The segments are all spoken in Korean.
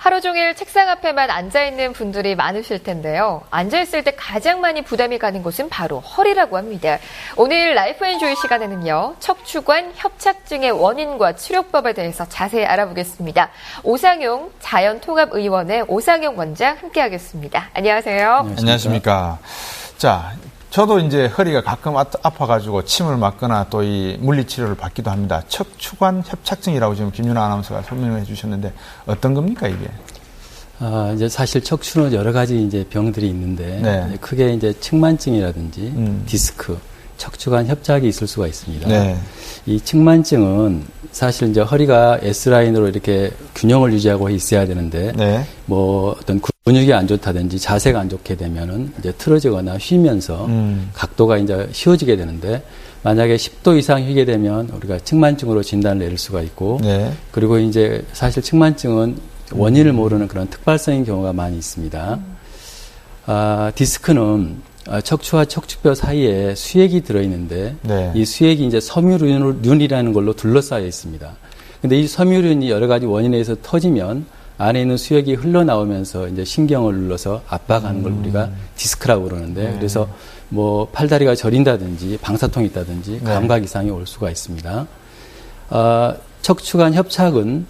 하루 종일 책상 앞에만 앉아있는 분들이 많으실 텐데요. 앉아있을 때 가장 많이 부담이 가는 곳은 바로 허리라고 합니다. 오늘 라이프 앤 조이 시간에는요. 척추관 협착증의 원인과 치료법에 대해서 자세히 알아보겠습니다. 오상용 자연통합의원의 오상용 원장 함께하겠습니다. 안녕하세요. 안녕하십니까. 자, 저도 이제 허리가 가끔 아파가지고 침을 맞거나 또 이 물리치료를 받기도 합니다. 척추관 협착증이라고 지금 김윤아 아나운서가 설명해 주셨는데 어떤 겁니까, 이게? 이제 사실 척추는 여러 가지 이제 병들이 있는데, 네. 크게 이제 측만증이라든지 디스크, 척추관 협착이 있을 수가 있습니다. 네. 이 측만증은 사실 이제 허리가 S라인으로 이렇게 균형을 유지하고 있어야 되는데, 네. 뭐 어떤 근육이 안 좋다든지 자세가 안 좋게 되면은 이제 틀어지거나 휘면서 각도가 이제 휘어지게 되는데, 만약에 10도 이상 휘게 되면 우리가 측만증으로 진단을 내릴 수가 있고, 네. 그리고 이제 사실 측만증은 원인을 모르는 그런 특발성인 경우가 많이 있습니다. 디스크는 척추와 척추뼈 사이에 수액이 들어있는데, 네. 이 수액이 이제 섬유륜이라는 걸로 둘러싸여 있습니다. 근데 이 섬유륜이 여러 가지 원인에 의해서 터지면 안에 있는 수액이 흘러나오면서 이제 신경을 눌러서 압박하는 걸 우리가 디스크라고 그러는데, 그래서 뭐 팔다리가 저린다든지 방사통이 있다든지 감각 이상이 올 수가 있습니다. 척추관 협착은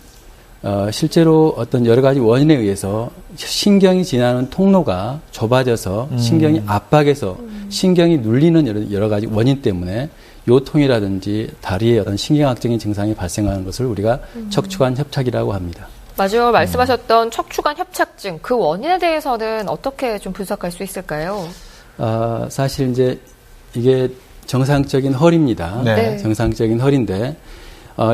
실제로 어떤 여러 가지 원인에 의해서 신경이 지나는 통로가 좁아져서 신경이 압박해서 신경이 눌리는 여러 가지 원인 때문에 요통이라든지 다리에 어떤 신경학적인 증상이 발생하는 것을 우리가 척추관 협착이라고 합니다. 맞아요. 말씀하셨던 척추관 협착증, 그 원인에 대해서는 어떻게 좀 분석할 수 있을까요? 사실 이제 이게 정상적인 허리입니다. 네. 정상적인 허리인데,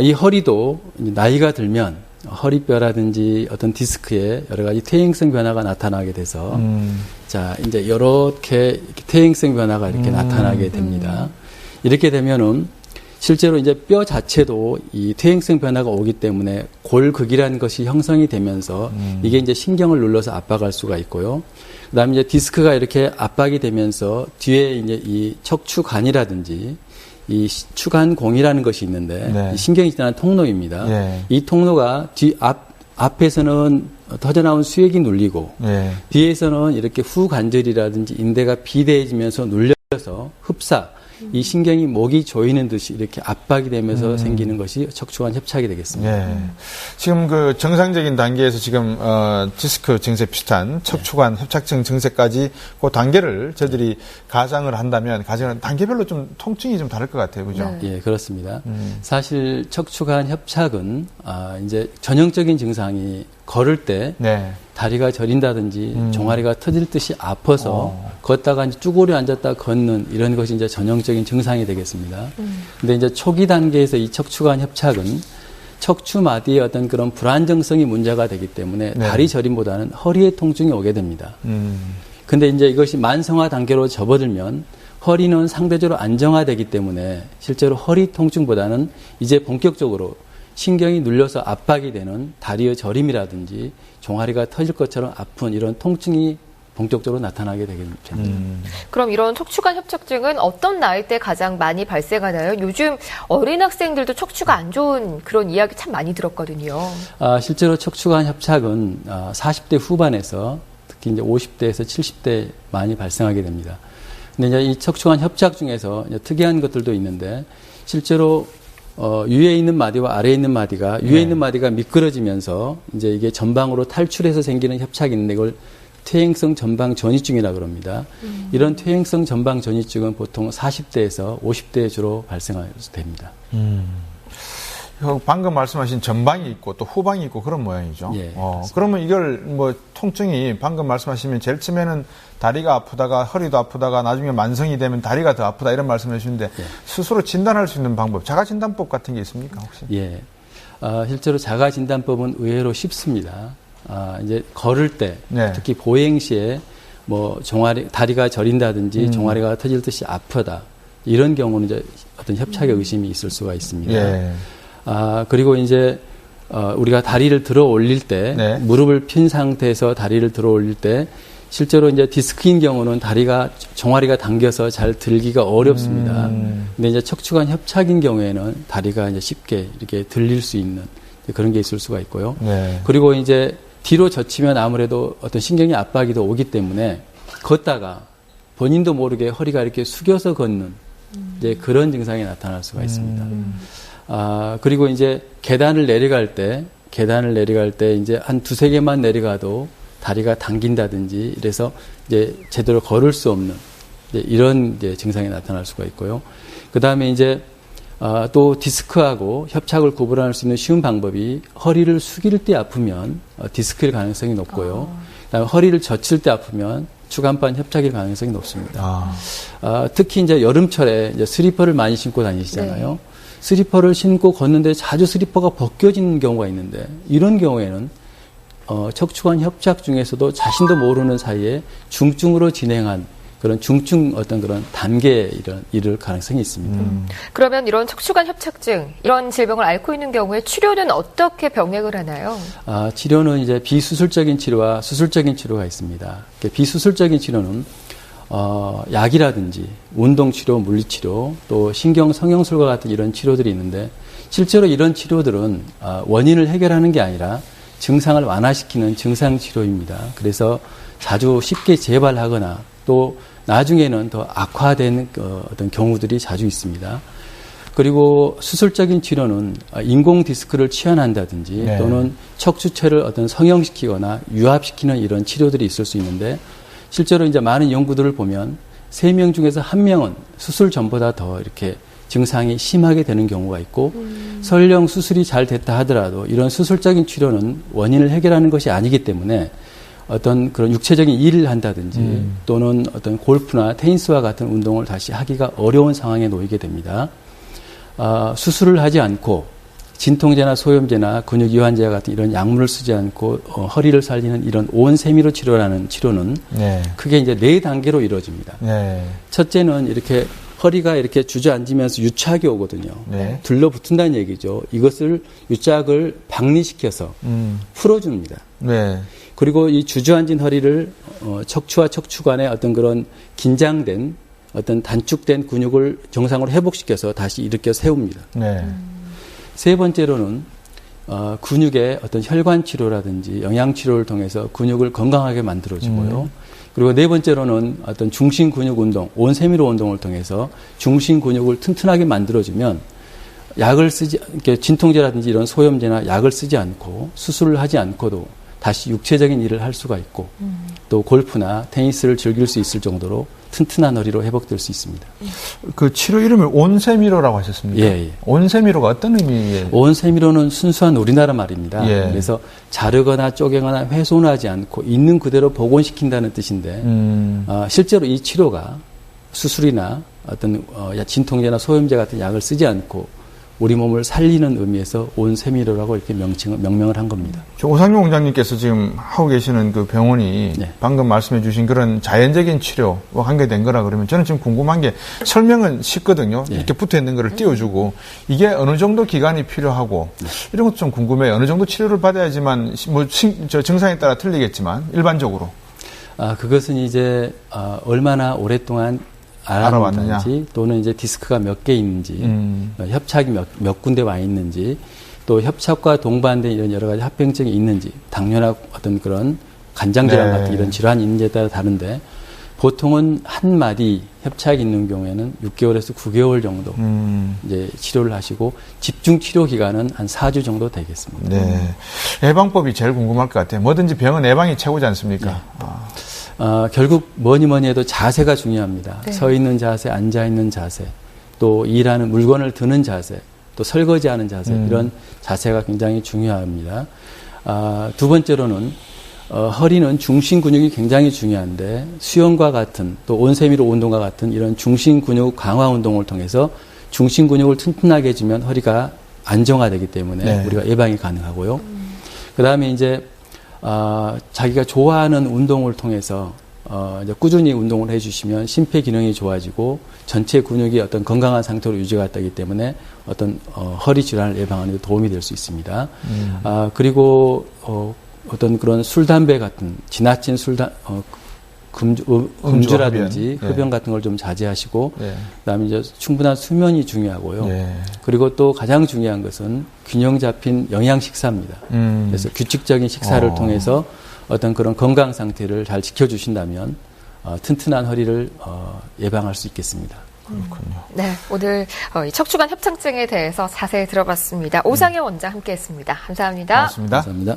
이 허리도 나이가 들면 허리뼈라든지 어떤 디스크에 여러 가지 퇴행성 변화가 나타나게 돼서, 자, 이제 이렇게 퇴행성 변화가 이렇게 나타나게 됩니다. 이렇게 되면은 실제로 이제 뼈 자체도 이 퇴행성 변화가 오기 때문에 골극이라는 것이 형성이 되면서 이게 이제 신경을 눌러서 압박할 수가 있고요. 그다음에 이제 디스크가 이렇게 압박이 되면서 뒤에 이제 이 척추관이라든지 이 추간공이라는 것이 있는데, 네. 이 신경이 지나는 통로입니다. 네. 이 통로가 앞에서는 터져나온 수액이 눌리고, 네. 뒤에서는 이렇게 후관절이라든지 인대가 비대해지면서 눌려서 흡사, 이 신경이 목이 조이는 듯이 이렇게 압박이 되면서 생기는 것이 척추관 협착이 되겠습니다. 네. 지금 그 정상적인 단계에서 지금 디스크 증세 비슷한 척추관 협착증 증세까지 그 단계를 저희들이 가정을 한다면 단계별로 좀 통증이 좀 다를 것 같아요, 그죠? 네. 예, 그렇습니다. 사실 척추관 협착은 이제 전형적인 증상이 걸을 때 네. 다리가 저린다든지 종아리가 터질 듯이 아파서 걷다가 이제 쭈그려 앉았다 걷는 이런 것이 이제 전형적인 증상이 되겠습니다. 근데 이제 초기 단계에서 이 척추관 협착은 척추 마디의 어떤 그런 불안정성이 문제가 되기 때문에 네. 다리 저림보다는 허리의 통증이 오게 됩니다. 근데 이제 이것이 만성화 단계로 접어들면 허리는 상대적으로 안정화되기 때문에 실제로 허리 통증보다는 이제 본격적으로 신경이 눌려서 압박이 되는 다리의 저림이라든지 종아리가 터질 것처럼 아픈 이런 통증이 본격적으로 나타나게 되게 됩니다. 그럼 이런 척추관 협착증은 어떤 나이 때 가장 많이 발생하나요? 요즘 어린 학생들도 척추가 안 좋은 그런 이야기 참 많이 들었거든요. 실제로 척추관 협착은 40대 후반에서 특히 이제 50대에서 70대 많이 발생하게 됩니다. 근데 이제 이 척추관 협착 중에서 이제 특이한 것들도 있는데, 실제로 위에 있는 마디와 아래에 있는 마디가, 위에 있는 마디가 미끄러지면서 이제 이게 전방으로 탈출해서 생기는 협착이 있는데, 이걸 퇴행성 전방 전이증이라고 그럽니다. 이런 퇴행성 전방 전이증은 보통 40대에서 50대에 주로 발생됩니다. 방금 말씀하신 전방이 있고 또 후방이 있고 그런 모양이죠. 예, 그러면 이걸 뭐 통증이 방금 말씀하시면 제일 처음에는 다리가 아프다가 허리도 아프다가 나중에 만성이 되면 다리가 더 아프다 이런 말씀을 해주시는데, 예. 진단할 스스로 진단할 수 있는 방법, 자가진단법 같은 게 있습니까 혹시? 예. 실제로 자가진단법은 의외로 쉽습니다. 이제 걸을 때, 네. 특히 보행 시에 뭐 다리가 저린다든지 종아리가 터질 듯이 아프다, 이런 경우는 이제 어떤 협착의 의심이 있을 수가 있습니다. 예. 그리고 이제 우리가 다리를 들어 올릴 때, 네. 무릎을 핀 상태에서 다리를 들어 올릴 때 실제로 이제 디스크인 경우는 종아리가 당겨서 잘 들기가 어렵습니다. 근데 이제 척추관 협착인 경우에는 다리가 이제 쉽게 이렇게 들릴 수 있는 그런 게 있을 수가 있고요. 네. 그리고 이제 뒤로 젖히면 아무래도 어떤 신경의 압박이 더 오기 때문에 걷다가 본인도 모르게 허리가 이렇게 숙여서 걷는 이제 그런 증상이 나타날 수가 있습니다. 그리고 이제 계단을 내려갈 때 이제 한 두세 개만 내려가도 다리가 당긴다든지 이래서 이제 제대로 걸을 수 없는 이제 이런 이제 증상이 나타날 수가 있고요. 그 다음에 이제 또 디스크하고 협착을 구분할 수 있는 쉬운 방법이 허리를 숙일 때 아프면 디스크일 가능성이 높고요. 그다음에 허리를 젖힐 때 아프면 추간판 협착일 가능성이 높습니다. 특히 이제 여름철에 이제 슬리퍼를 많이 신고 다니시잖아요. 네. 슬리퍼를 신고 걷는데 자주 슬리퍼가 벗겨지는 경우가 있는데 이런 경우에는 척추관 협착 중에서도 자신도 모르는 사이에 중증으로 진행한 그런 중증 어떤 그런 단계에 이를 가능성이 있습니다. 그러면 이런 척추관 협착증, 이런 질병을 앓고 있는 경우에 치료는 어떻게 병행을 하나요? 치료는 이제 비수술적인 치료와 수술적인 치료가 있습니다. 비수술적인 치료는 약이라든지 운동치료, 물리치료, 또 신경 성형술과 같은 이런 치료들이 있는데 실제로 이런 치료들은 원인을 해결하는 게 아니라 증상을 완화시키는 증상치료입니다. 그래서 자주 쉽게 재발하거나 또 나중에는 더 악화된 어떤 경우들이 자주 있습니다. 그리고 수술적인 치료는 인공 디스크를 치환한다든지 네. 또는 척추체를 어떤 성형시키거나 유압시키는 이런 치료들이 있을 수 있는데 실제로 이제 많은 연구들을 보면 3명 중에서 1명은 수술 전보다 더 이렇게 증상이 심하게 되는 경우가 있고 설령 수술이 잘 됐다 하더라도 이런 수술적인 치료는 원인을 해결하는 것이 아니기 때문에 어떤 그런 육체적인 일을 한다든지 또는 어떤 골프나 테니스와 같은 운동을 다시 하기가 어려운 상황에 놓이게 됩니다. 수술을 하지 않고 진통제나 소염제나 근육 이완제 같은 이런 약물을 쓰지 않고 허리를 살리는 이런 온세미로 치료라는 치료는 네. 크게 이제 4단계로 이루어집니다. 네. 첫째는 이렇게 허리가 이렇게 주저앉으면서 유착이 오거든요. 네. 들러붙는다는 얘기죠. 이것을 유착을 박리시켜서 풀어줍니다. 네. 그리고 이 주저앉은 허리를 척추와 척추관의 어떤 그런 긴장된 어떤 단축된 근육을 정상으로 회복시켜서 다시 일으켜 세웁니다. 네. 세 번째로는 근육의 어떤 혈관 치료라든지 영양 치료를 통해서 근육을 건강하게 만들어주고요. 그리고 네 번째로는 어떤 중심 근육 운동, 온세미로 운동을 통해서 중심 근육을 튼튼하게 만들어주면 약을 쓰지, 이렇게 진통제라든지 이런 소염제나 약을 쓰지 않고 수술을 하지 않고도 다시 육체적인 일을 할 수가 있고 또 골프나 테니스를 즐길 수 있을 정도로 튼튼한 허리로 회복될 수 있습니다. 그 치료 이름을 온세미로라고 하셨습니까? 예. 온세미로가 어떤 의미예요? 온세미로는 순수한 우리나라 말입니다. 예. 그래서 자르거나 쪼개거나 훼손하지 않고 있는 그대로 복원시킨다는 뜻인데 실제로 이 치료가 수술이나 어떤 진통제나 소염제 같은 약을 쓰지 않고 우리 몸을 살리는 의미에서 온세미로라고 이렇게 명명을 한 겁니다. 오상용 원장님께서 지금 하고 계시는 그 병원이 네. 방금 말씀해 주신 그런 자연적인 치료와 관계된 거라 그러면 저는 지금 궁금한 게 설명은 쉽거든요. 네. 이렇게 붙어 있는 거를 띄워주고 이게 어느 정도 기간이 필요하고 네. 이런 것도 좀 궁금해요. 어느 정도 치료를 받아야지만 저 증상에 따라 틀리겠지만 일반적으로. 그것은 이제 얼마나 오랫동안 알아봤는지 또는 이제 디스크가 몇 개 있는지 협착이 몇 군데 와 있는지 또 협착과 동반된 이런 여러 가지 합병증이 있는지 당뇨나 어떤 그런 간장질환 네. 같은 이런 질환이 있는지에 따라 다른데 보통은 한 마디 협착이 있는 경우에는 6개월에서 9개월 정도 이제 치료를 하시고 집중 치료 기간은 한 4주 정도 되겠습니다. 네. 예방법이 제일 궁금할 것 같아요. 뭐든지 병은 예방이 최고지 않습니까? 네. 결국 뭐니 해도 자세가 중요합니다. 네. 서 있는 자세, 앉아 있는 자세, 또 일하는 물건을 드는 자세, 또 설거지하는 자세 이런 자세가 굉장히 중요합니다. 두 번째로는 허리는 중심 근육이 굉장히 중요한데 수영과 같은 또 온세미로 운동과 같은 이런 중심 근육 강화 운동을 통해서 중심 근육을 튼튼하게 해주면 허리가 안정화되기 때문에 네. 우리가 예방이 가능하고요. 그 다음에 이제 자기가 좋아하는 운동을 통해서 이제 꾸준히 운동을 해주시면 심폐 기능이 좋아지고 전체 근육이 어떤 건강한 상태로 유지가 되기 때문에 어떤 허리 질환을 예방하는 데 도움이 될 수 있습니다. 그리고 어떤 그런 술, 담배 같은 지나친 음주라든지 흡연. 흡연 같은 걸 좀 자제하시고 예. 그다음에 이제 충분한 수면이 중요하고요. 예. 그리고 또 가장 중요한 것은 균형 잡힌 영양 식사입니다. 그래서 규칙적인 식사를 통해서 어떤 그런 건강 상태를 잘 지켜주신다면 튼튼한 허리를 예방할 수 있겠습니다. 그렇군요. 네, 오늘 이 척추관 협착증에 대해서 자세히 들어봤습니다. 오상현 원장 함께했습니다. 감사합니다. 고맙습니다. 감사합니다.